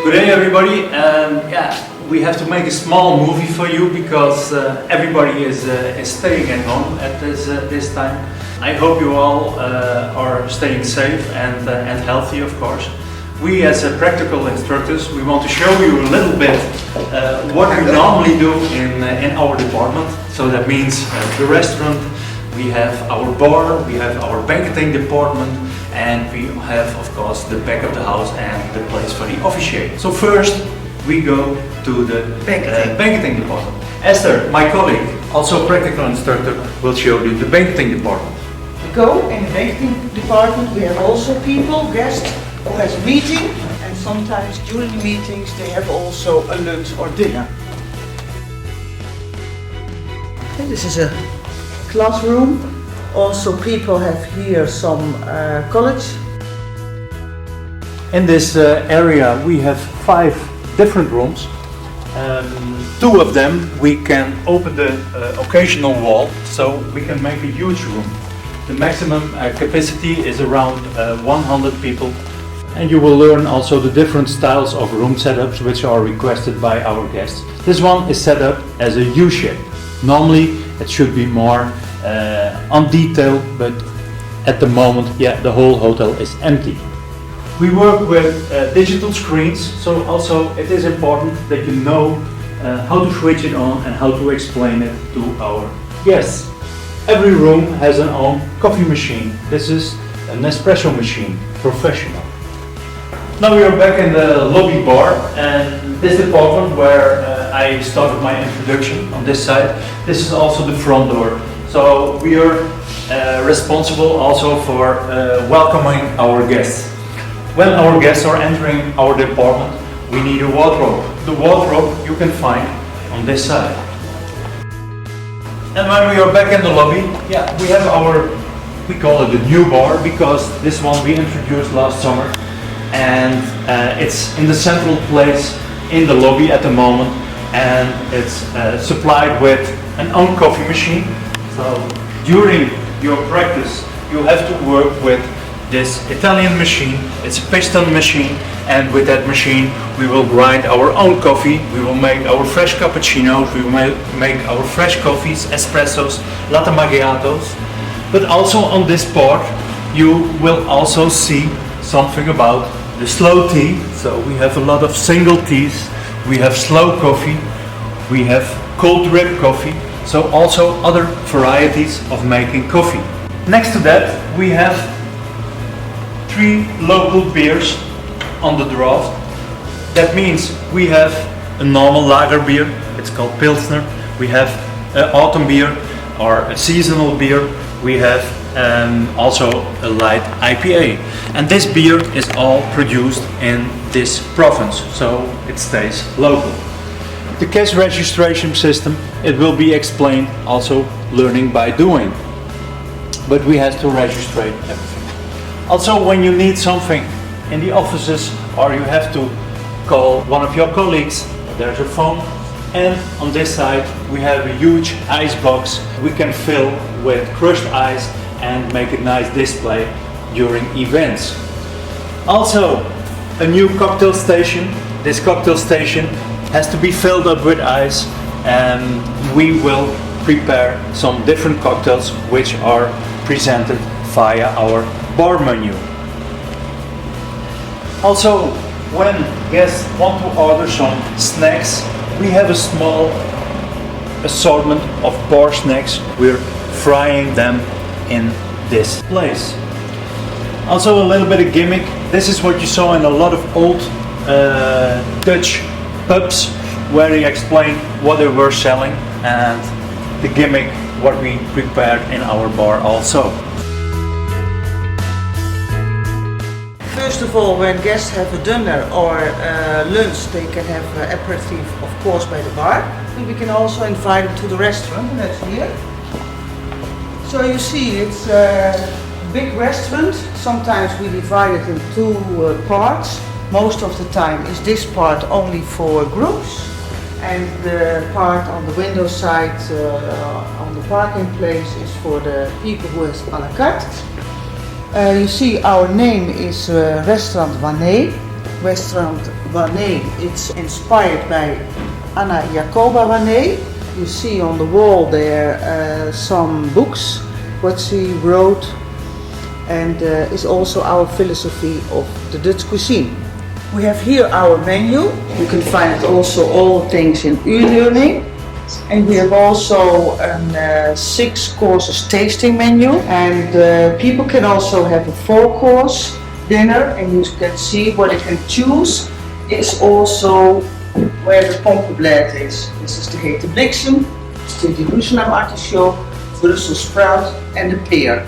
Good day everybody, and we have to make a small movie for you because everybody is staying at home at this time. I hope you all are staying safe and healthy, of course. We as practical instructors, we want to show you a little bit what we normally do in our department. So that means the restaurant, we have our bar, we have our banqueting department, and we have, of course, the back of the house and the place for the officiate. So first, we go to the banqueting department. Esther, my colleague, also practical instructor, will show you the banqueting department. We go in the banqueting department. We have also people, guests, who has a meeting, and sometimes during the meetings they have also a lunch or dinner. Okay, this is a classroom. Also people have here some college. In this area we have 5 different rooms. 2 of them we can open the occasional wall, so we can make a huge room. The maximum capacity is around 100 people. And you will learn also the different styles of room setups which are requested by our guests. This one is set up as a U-shape. Normally it should be more on detail, but at the moment, the whole hotel is empty. We work with digital screens, so also it is important that you know how to switch it on and how to explain it to our guests. Every room has an own coffee machine. This is an espresso machine, professional. Now we are back in the lobby bar, and this department where I started my introduction on this side, this is also the front door. So we are responsible also for welcoming our guests. When our guests are entering our department, we need a wardrobe. The wardrobe you can find on this side. And when we are back in the lobby, we have our, we call it the new bar, because this one we introduced last summer. And it's in the central place in the lobby at the moment, and it's supplied with an own coffee machine. So during your practice you have to work with this Italian machine. It's a piston machine, and with that machine we will grind our own coffee, we will make our fresh cappuccinos, we will make our fresh coffees, espressos, latte macchiatos. But also on this part you will also see something about the slow tea. So we have a lot of single teas, we have slow coffee, we have cold drip coffee, so also other varieties of making coffee. Next to that we have 3 local beers on the draft. That means we have a normal lager beer, it's called Pilsner, we have an autumn beer or a seasonal beer, we have also a light IPA. And this beer is all produced in this province, so it stays local. The cash registration system, it will be explained, also learning by doing. But we have to register everything. Also when you need something in the offices, or you have to call one of your colleagues, there's a phone. And on this side we have a huge ice box we can fill with crushed ice and make a nice display during events. Also a new cocktail station. This cocktail station has to be filled up with ice, and we will prepare some different cocktails which are presented via our bar menu. Also, when guests want to order some snacks, we have a small assortment of bar snacks. We're frying them in this place. Also a little bit of gimmick. This is what you saw in a lot of old Dutch pubs, where they explain what they were selling, and the gimmick what we prepared in our bar also. First of all, when guests have a dinner or lunch, they can have aperitif, of course, by the bar. But we can also invite them to the restaurant, and that's here. So you see, it's a big restaurant. Sometimes we divide it in 2 parts. Most of the time is this part only for groups, and the part on the window side on the parking place is for the people who has à la carte. You see, our name is Restaurant Wannee. restaurant Wannee. It's inspired by Anna Jacoba Wannee. You see on the wall there some books what she wrote, and is also our philosophy of the Dutch cuisine. We have here our menu. You can find also all things in e-learning. And we have also a 6 courses tasting menu, and people can also have a 4-course dinner, and you can see what they can choose is also where the pompenblad is. This is the hete bliksem, the Jerusalem artichoke, Brussels sprout and the pear.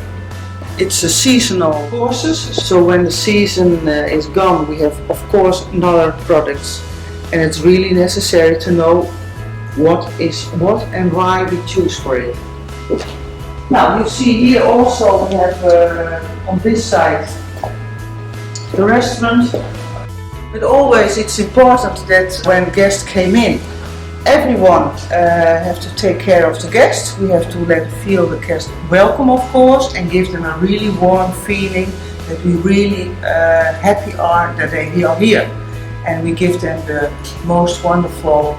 It's a seasonal courses, so when the season is gone we have of course another products, and it's really necessary to know what is what and why we choose for it. Now you see here also we have on this side the restaurant, but always it's important that when guests came in, everyone have to take care of the guests. We have to let feel the guests welcome of course, and give them a really warm feeling that we really happy are that they are here, and we give them the most wonderful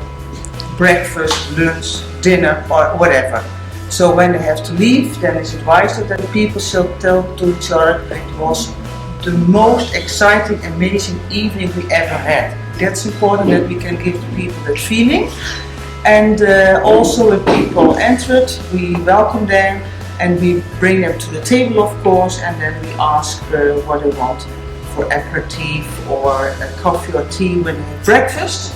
breakfast, lunch, dinner or whatever. So when they have to leave, then it's advised that the people should tell to each other it was the most exciting, amazing evening we ever had. That's important that we can give the people that feeling. And also when people enter it, we welcome them and we bring them to the table of course, and then we ask what they want for aperitif or a coffee or tea when they have breakfast.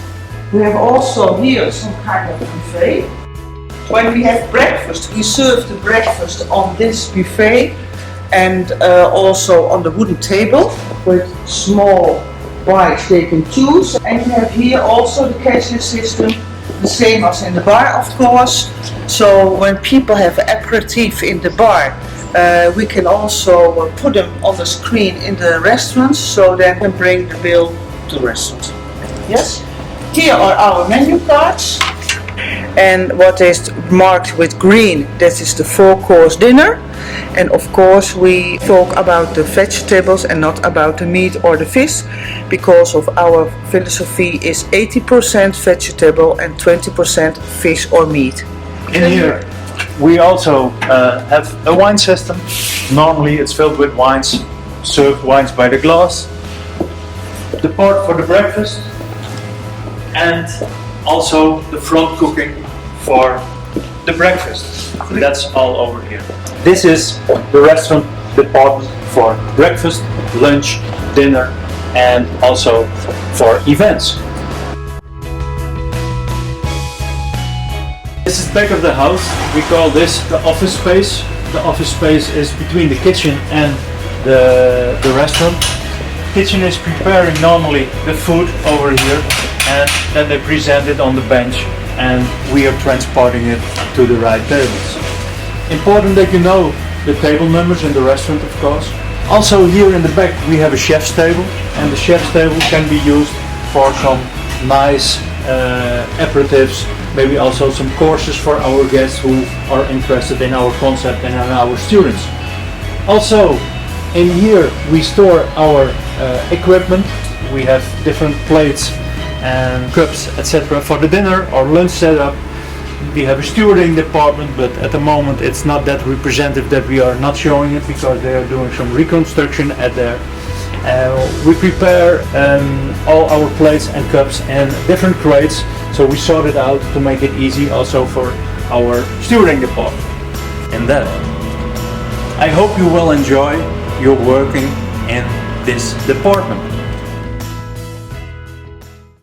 We have also here some kind of buffet. When we have breakfast, we serve the breakfast on this buffet and also on the wooden table with small bites they can choose. And we have here also the cashless system, the same as in the bar of course. So when people have aperitif in the bar, we can also put them on the screen in the restaurants, so they can bring the bill to the restaurant. Yes? Here are our menu cards, and what is marked with green, that is the 4-course dinner, and of course we talk about the vegetables and not about the meat or the fish, because of our philosophy is 80% vegetable and 20% fish or meat. In here we also have a wine system. Normally it's filled with wines, served wines by the glass. The part for the breakfast, and also the front cooking for the breakfast. That's all over here. This is the restaurant department for breakfast, lunch, dinner, and also for events. This is back of the house. We call this the office space. The office space is between the kitchen and the restaurant. Kitchen is preparing normally the food over here, and then they present it on the bench and we are transporting it to the right tables. Important that you know the table numbers in the restaurant of course. Also here in the back we have a chef's table, and the chef's table can be used for some nice aperitives, maybe also some courses for our guests who are interested in our concept and in our students. Also in here we store our equipment. We have different plates and cups, etc. for the dinner or lunch setup. We have a stewarding department, but at the moment it's not that representative that we are not showing it because they are doing some reconstruction at there. We prepare all our plates and cups in different crates, so we sort it out to make it easy also for our stewarding department. And that, I hope you will enjoy your working in this department.